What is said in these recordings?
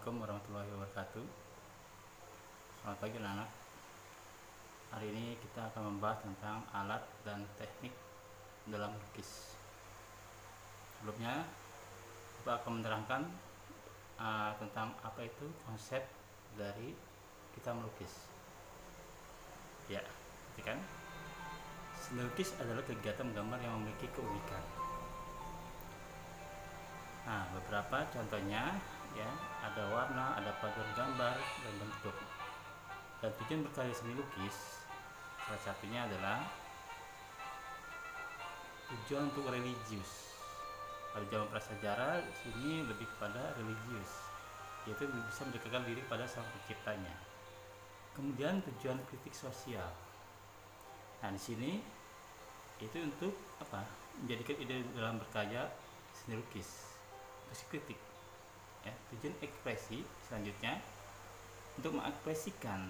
Assalamualaikum warahmatullahi wabarakatuh. Selamat pagi anak-anak. Hari ini kita akan membahas tentang alat dan teknik dalam melukis. Sebelumnya, Bapak akan menerangkan tentang apa itu konsep dari kita melukis. Ya, kan? Seni lukis adalah kegiatan menggambar yang memiliki keunikan. Nah, beberapa contohnya ya, ada warna, ada paduan gambar dan bentuk. Dan tujuan berkarya seni lukis salah satunya adalah tujuan untuk religius. Pada zaman prasejarah ini lebih kepada religius, yaitu bisa mendekatkan diri pada sang penciptanya. Kemudian tujuan kritik sosial. Nah, di sini itu untuk apa? Menjadikan ide dalam berkarya seni lukis, kritik. Ya, tujuan ekspresi selanjutnya untuk mengekspresikan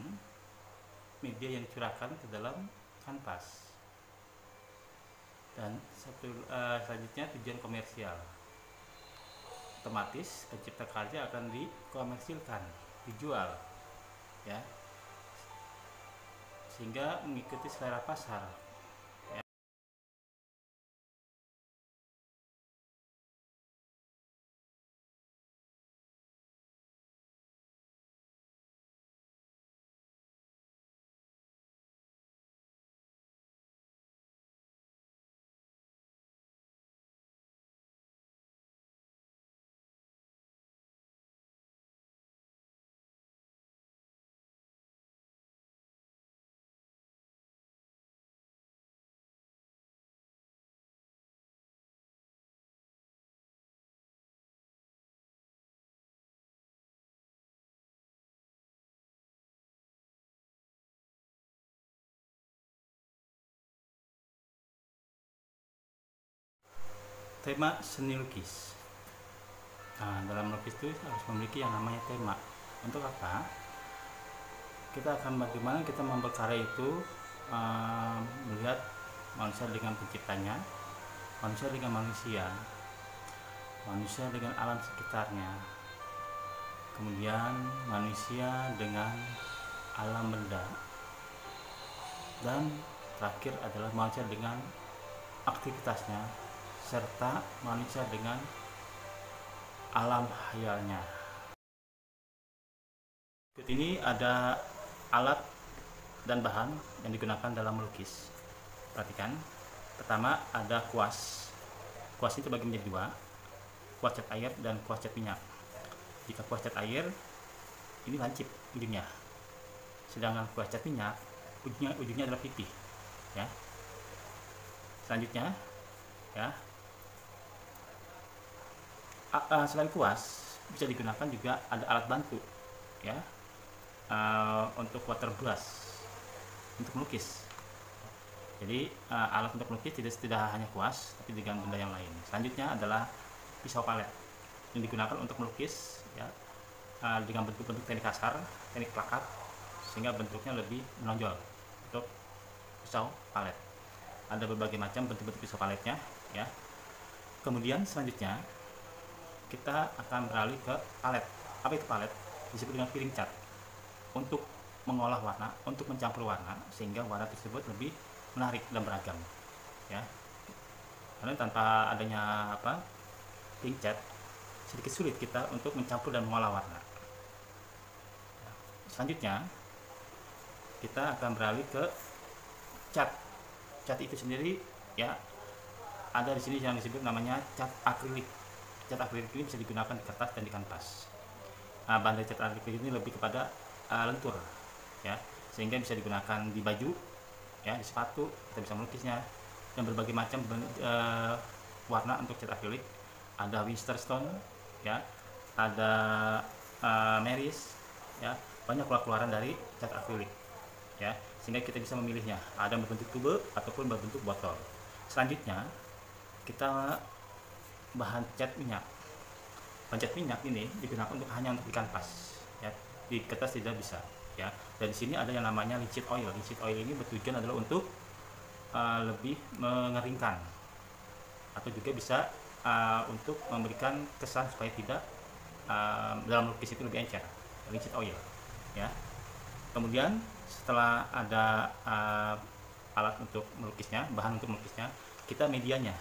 media yang dicurahkan ke dalam kanvas. Dan selanjutnya tujuan komersial. Otomatis pencipta karya akan dikomersilkan, dijual, ya, sehingga mengikuti selera pasar. Tema seni lukis. Nah, dalam melukis itu harus memiliki yang namanya tema. Untuk apa? Kita akan bagaimana kita membuat karya itu melihat manusia dengan penciptanya, manusia dengan manusia, manusia dengan alam sekitarnya, kemudian manusia dengan alam benda, dan terakhir adalah manusia dengan aktivitasnya, serta manusia dengan alam hayalnya. Berikut ini ada alat dan bahan yang digunakan dalam melukis. Perhatikan. Pertama ada kuas. Kuas itu terbagi menjadi dua, kuas cat air dan kuas cat minyak. Jika kuas cat air ini lancip ujungnya, sedangkan kuas cat minyak ujungnya adalah pipih. Ya. Selanjutnya, ya. Selain kuas bisa digunakan juga ada alat bantu, ya, untuk water brush untuk melukis. Jadi alat untuk melukis tidak hanya kuas, tapi dengan benda yang lain. Selanjutnya adalah pisau palet yang digunakan untuk melukis, ya, dengan bentuk-bentuk teknik kasar, teknik plakat, sehingga bentuknya lebih menonjol. Untuk pisau palet ada berbagai macam bentuk-bentuk pisau paletnya, ya. Kemudian selanjutnya kita akan beralih ke palet. Apa itu palet? Disebut dengan piring cat. Untuk mengolah warna, untuk mencampur warna sehingga warna tersebut lebih menarik dan beragam. Ya. Karena tanpa adanya piring cat, sedikit sulit kita untuk mencampur dan mengolah warna. Selanjutnya kita akan beralih ke cat. Cat itu sendiri, ya, ada di sini yang disebut namanya cat akrilik. Cat akrilik ini bisa digunakan di kertas dan di kanvas. Bahan dari cat akrilik ini lebih kepada lentur, ya, sehingga bisa digunakan di baju, ya, di sepatu kita bisa melukisnya, dan berbagai macam warna untuk cat akrilik. Ada Winterstone, ya, ada Meris, ya, banyak keluaran dari cat akrilik, ya, sehingga kita bisa memilihnya. Ada berbentuk tube ataupun berbentuk botol. Selanjutnya kita bahan cat minyak. Bahan cat minyak ini digunakan hanya untuk di kanvas, ya, di kertas tidak bisa, ya. Dan di sini ada yang namanya linseed oil. Linseed oil ini bertujuan adalah untuk lebih mengeringkan, atau juga bisa untuk memberikan kesan supaya tidak dalam melukis itu lebih encer, linseed oil ya. Kemudian setelah ada alat untuk melukisnya, bahan untuk melukisnya, kita medianya.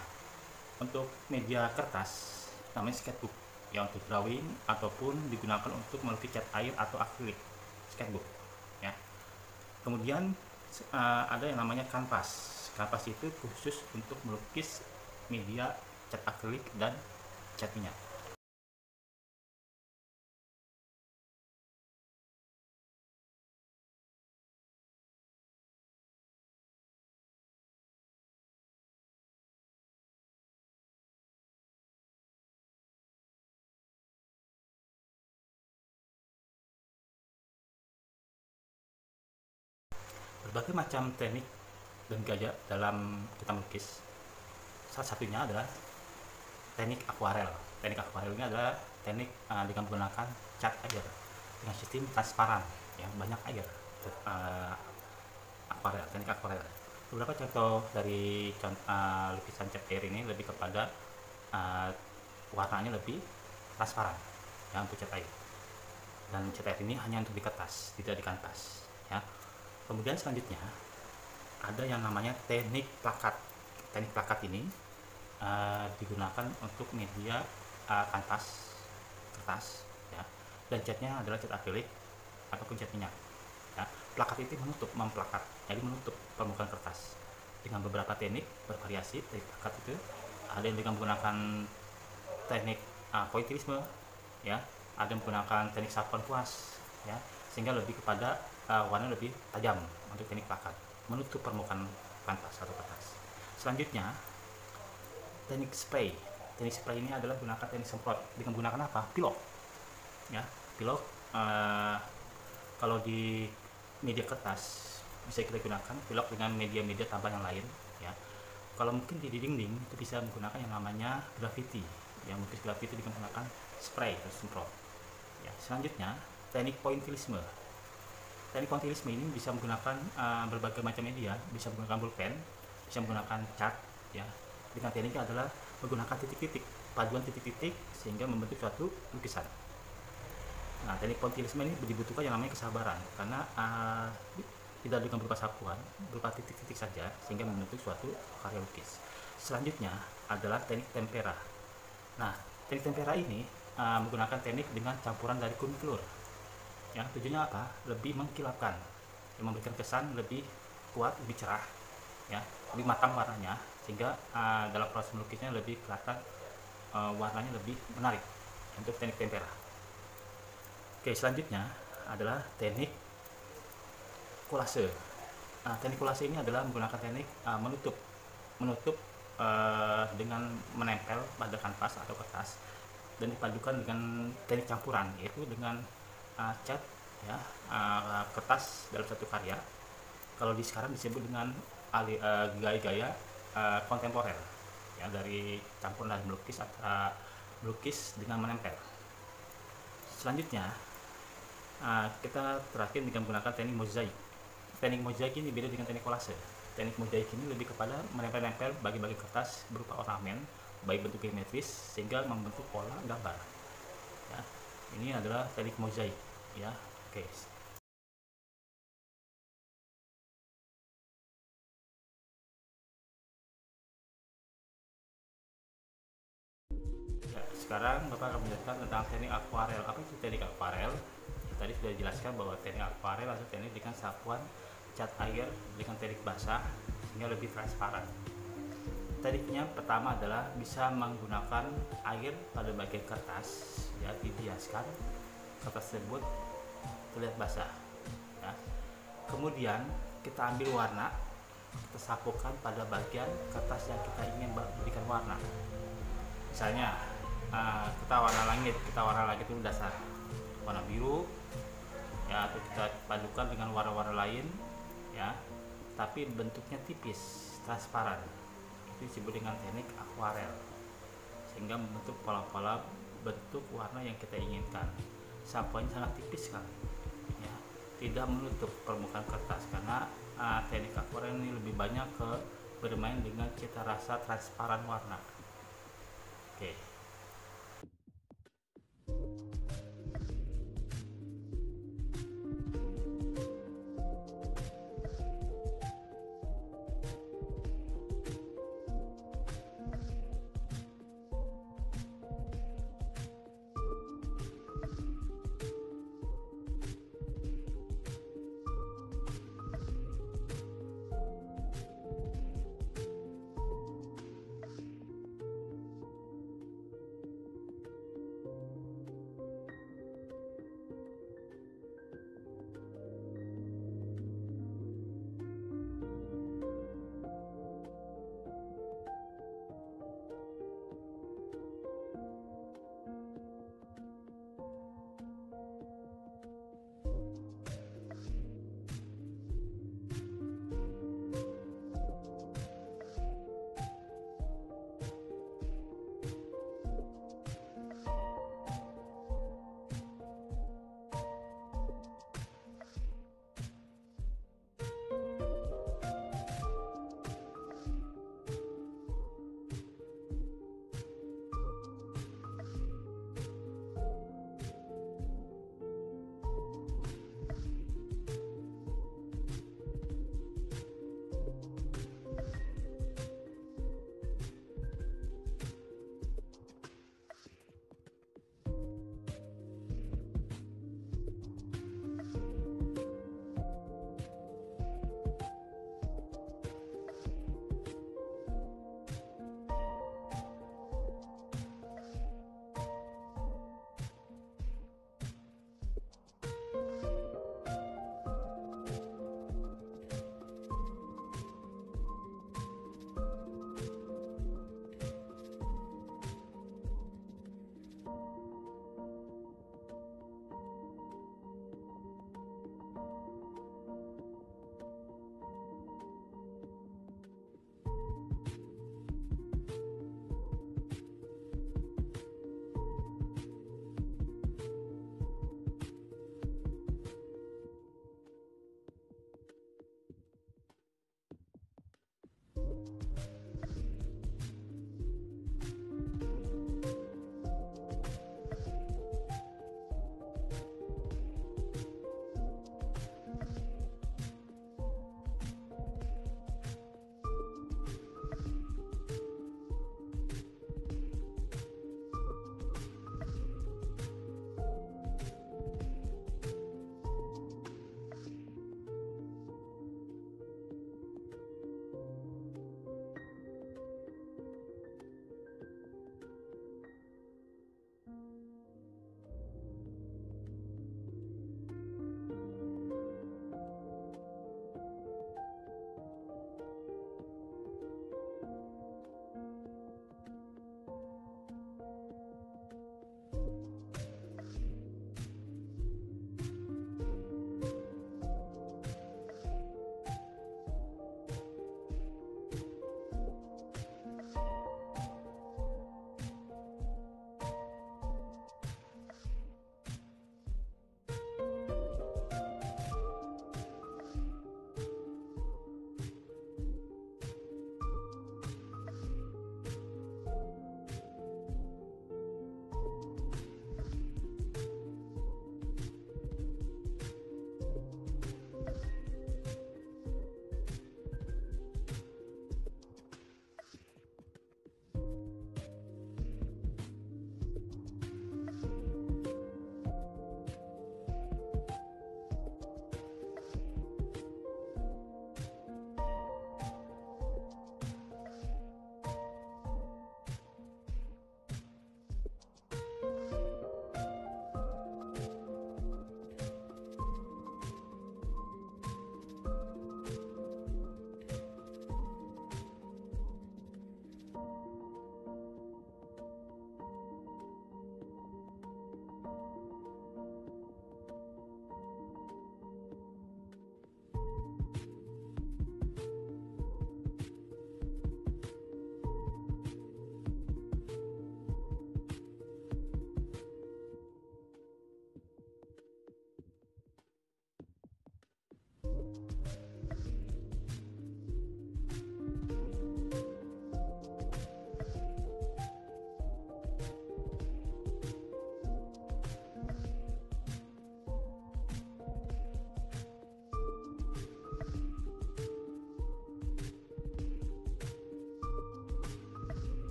Untuk media kertas namanya sketchbook ya, untuk drawing ataupun digunakan untuk melukis cat air atau akrilik, sketchbook ya. Kemudian ada yang namanya kanvas. Kanvas itu khusus untuk melukis media cat akrilik dan cat minyak. Berbagai macam teknik dan gaya dalam kita melukis. Salah satunya adalah teknik akuarel. Teknik akuarel ini adalah teknik dengan menggunakan cat air dengan sistem transparan, ya, banyak air. Akuarel, teknik akuarel. Beberapa contoh dari lukisan cat air ini lebih kepada warnanya lebih transparan, ya, untuk cat air. Dan cat air ini hanya untuk di kertas, tidak di kanvas, ya. Kemudian selanjutnya ada yang namanya teknik plakat. Teknik plakat ini digunakan untuk media kanvas, kertas, ya, dan catnya adalah cat akrilik ataupun cat minyak. Ya. Plakat itu memplakat, jadi menutup permukaan kertas dengan beberapa teknik bervariasi. Teknik plakat itu ada yang dengan menggunakan teknik pointillisme, ya, ada yang menggunakan teknik sapuan kuas, ya, sehingga lebih kepada warna lebih tajam untuk teknik plakat, menutup permukaan kanvas atau kertas. Selanjutnya teknik spray. Teknik spray ini adalah menggunakan teknik semprot dengan menggunakan apa? Pilok, ya. Pilok kalau di media kertas bisa kita gunakan pilok dengan media-media tambah yang lain, ya. Kalau mungkin di dinding itu bisa menggunakan yang namanya graffiti, yang mungkin graffiti dengan menggunakan spray atau semprot, ya. Selanjutnya teknik pointillisme. Teknik pointillisme ini bisa menggunakan berbagai macam media, bisa menggunakan pulpen, bisa menggunakan cat, ya. Dengan tekniknya adalah menggunakan titik-titik, paduan titik-titik sehingga membentuk suatu lukisan. Nah, teknik pointillisme ini dibutuhkan yang namanya kesabaran, karena tidak dengan berupa sapuan, berupa titik-titik saja sehingga membentuk suatu karya lukis. Selanjutnya adalah teknik tempera. Nah, teknik tempera ini menggunakan teknik dengan campuran dari kuning telur. Ya, tujuannya apa? Lebih mengkilapkan, yang memberikan kesan lebih kuat, lebih cerah, ya, lebih matang warnanya, sehingga dalam proses melukisnya lebih kelihatan warnanya lebih menarik untuk teknik tempera. Oke, selanjutnya adalah teknik kolase. Teknik kolase ini adalah menggunakan teknik menutup dengan menempel pada kanvas atau kertas dan dipadukan dengan teknik campuran, yaitu dengan cat, ya, kertas dalam satu karya. Kalau di sekarang disebut dengan gaya-gaya kontemporer, ya, dari campuran dari melukis antara melukis dengan menempel. Selanjutnya kita terakhir dengan menggunakan teknik mozaik. Teknik mozaik ini beda dengan teknik kolase. Teknik mozaik ini lebih kepada menempel-nempel bagi-bagi kertas berupa ornamen, baik bentuk geometris sehingga membentuk pola gambar. Ya, ini adalah teknik mozaik, ya. Oke. Ya, sekarang Bapak akan menjelaskan tentang teknik akuarel. Apa itu teknik akuarel? Tadi sudah dijelaskan bahwa teknik akuarel adalah teknik dengan sapuan cat air dengan teknik basah sehingga lebih transparan. Tekniknya pertama adalah bisa menggunakan air pada bagian kertas, ya, dibiaskan kertas tersebut terlihat basah, ya. Kemudian kita ambil warna, kita sapukan pada bagian kertas yang kita ingin berikan warna. Misalnya kita warna langit itu dasar warna biru, ya, atau kita padukan dengan warna-warna lain, ya, tapi bentuknya tipis, transparan. Itu disebut dengan teknik akuarel, sehingga membentuk pola-pola bentuk warna yang kita inginkan. Sapuannya sangat tipis sekali, ya, tidak menutup permukaan kertas, karena teknik akuarel ini lebih banyak ke bermain dengan cita rasa transparan warna. Oke.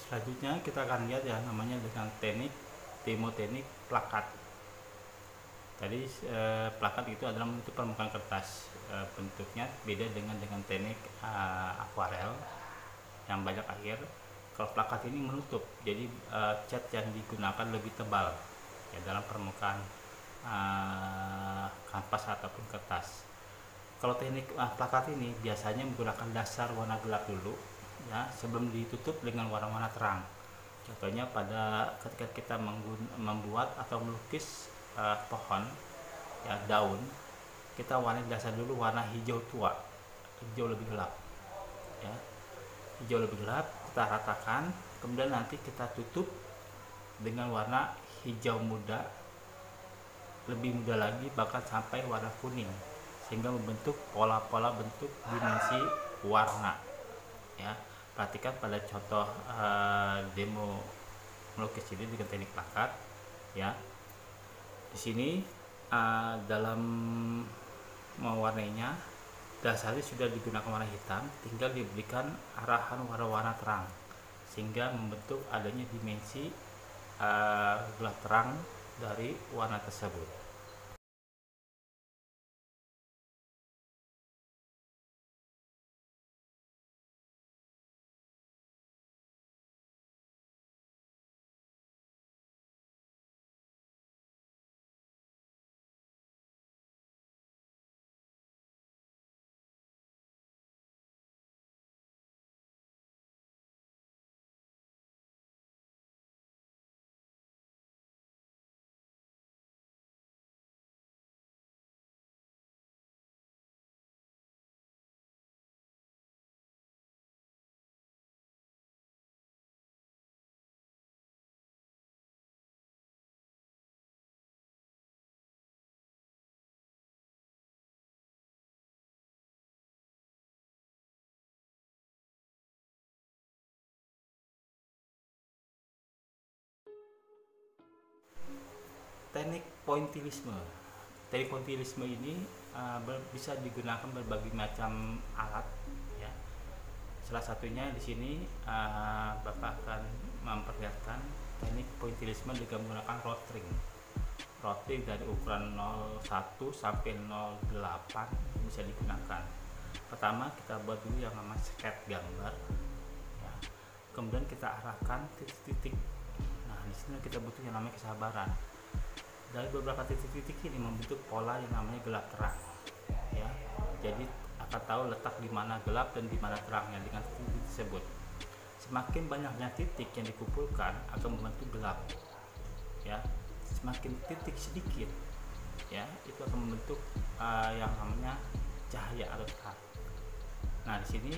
Selanjutnya kita akan lihat ya namanya dengan demo teknik plakat. Tadi plakat itu adalah bentuk permukaan kertas, bentuknya beda dengan teknik akuarel yang banyak air. Kalau plakat ini menutup, jadi cat yang digunakan lebih tebal ya dalam permukaan kanvas ataupun kertas. Kalau teknik plakat ini biasanya menggunakan dasar warna gelap dulu ya sebelum ditutup dengan warna-warna terang. Contohnya pada ketika kita membuat atau melukis pohon ya daun, kita warnai dasar dulu warna hijau tua, hijau lebih gelap ya, hijau lebih gelap kita ratakan, kemudian nanti kita tutup dengan warna hijau muda, lebih muda lagi bahkan sampai warna kuning, sehingga membentuk pola-pola bentuk dimensi warna ya. Perhatikan pada contoh demo melukis ini dengan teknik plakat ya. Di sini dalam mewarnainya dasarnya sudah digunakan warna hitam, tinggal diberikan arahan warna-warna terang sehingga membentuk adanya dimensi gelap terang dari warna tersebut. Teknik pointillisme. Teknik pointillisme ini bisa digunakan berbagai macam alat ya. Salah satunya di sini Bapak akan memperlihatkan teknik pointillisme dengan menggunakan rotring. Rotring dari ukuran 01 sampai 08 bisa digunakan. Pertama kita buat dulu yang namanya sketch gambar ya. Kemudian kita arahkan titik-titik. Nah, di sini kita butuh yang namanya kesabaran. Dari beberapa titik-titik ini membentuk pola yang namanya gelap terang ya. Jadi akan tahu letak di mana gelap dan di mana terangnya dengan titik tersebut. Semakin banyaknya titik yang dikumpulkan akan membentuk gelap ya. Semakin titik sedikit ya itu akan membentuk yang namanya cahaya atau terang. Nah, di sini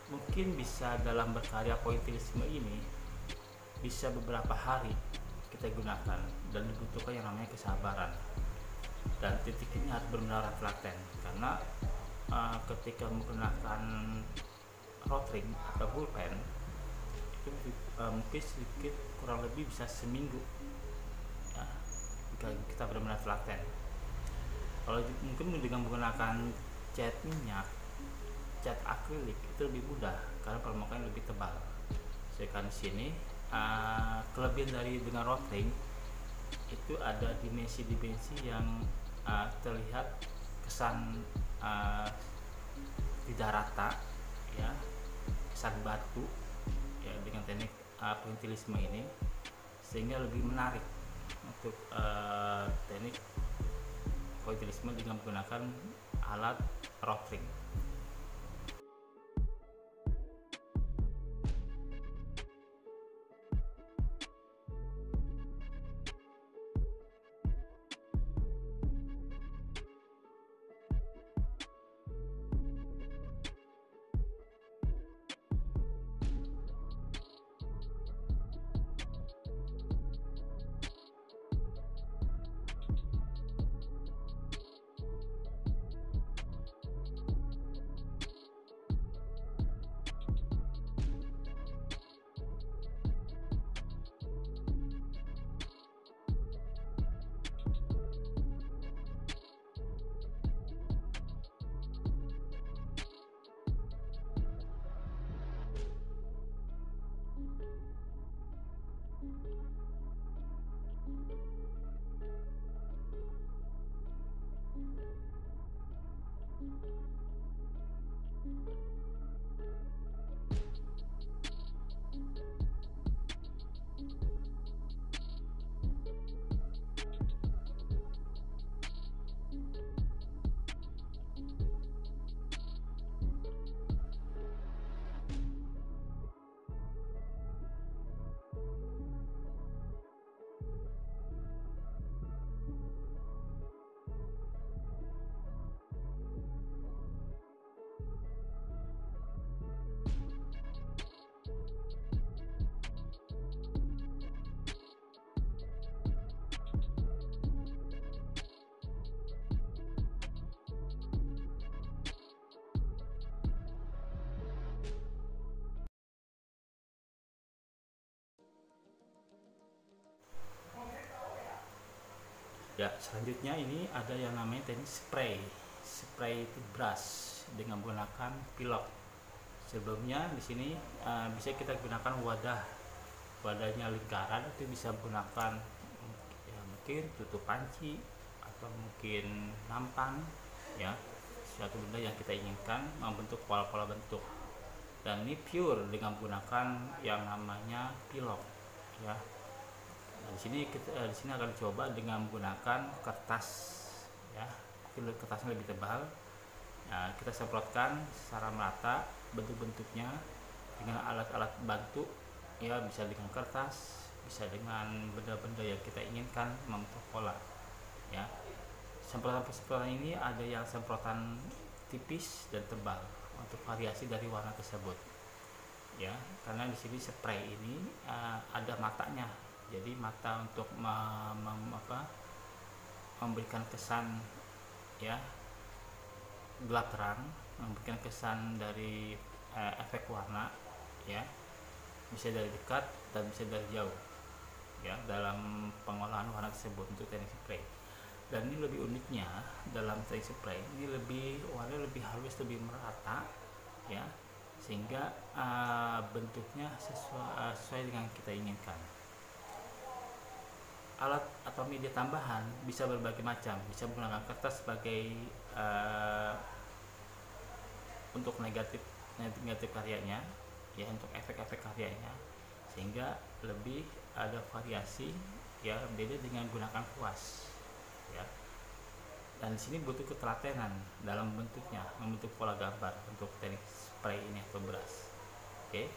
mungkin bisa dalam berkarya pointillisme ini bisa beberapa hari kita gunakan dan dibutuhkan yang namanya kesabaran, dan titik ini harus benar-benar telaten karena ketika menggunakan rotring atau pulpen itu mungkin sedikit kurang lebih bisa seminggu ya, jika kita benar-benar telaten. Kalau mungkin dengan menggunakan cat minyak, cat akrilik itu lebih mudah karena permukaan lebih tebal. Sedangkan di sini kelebihan dari dengan rotring itu ada dimensi-dimensi yang terlihat kesan tidak rata ya, kesan batu ya dengan teknik pointillisme ini, sehingga lebih menarik untuk teknik pointillisme dengan menggunakan alat rotring. Ya, selanjutnya ini ada yang namanya teknik spray brush dengan menggunakan pilok. Sebelumnya di sini bisa kita gunakan wadahnya lingkaran, itu bisa menggunakan ya, mungkin tutup panci atau mungkin nampan, ya, suatu benda yang kita inginkan membentuk pola-pola bentuk. Dan ini pure dengan menggunakan yang namanya pilok, ya. Nah, di sini akan coba dengan menggunakan kertas, ya, kertasnya lebih tebal. Nah, kita semprotkan secara merata bentuk-bentuknya dengan alat-alat bantu, ya, bisa dengan kertas, bisa dengan benda-benda yang kita inginkan membentuk pola, ya. Semprotan ini ada yang semprotan tipis dan tebal untuk variasi dari warna tersebut, ya, karena di sini spray ini ada matanya. Jadi mata untuk memberikan kesan, ya, gelap terang, memberikan kesan dari efek warna, ya, bisa dari dekat dan bisa dari jauh, ya, dalam pengolahan warna tersebut untuk teknik spray. Dan ini lebih uniknya dalam teknik spray ini warna lebih halus, lebih merata, ya, sehingga bentuknya sesuai dengan kita inginkan. Alat atau media tambahan bisa berbagai macam, bisa menggunakan kertas sebagai untuk negatif karyanya, ya, untuk efek-efek karyanya, sehingga lebih ada variasi, ya, beda dengan menggunakan kuas, ya. Dan di sini butuh ketelatenan dalam bentuknya, membentuk pola gambar untuk teknik spray ini atau brush. Oke.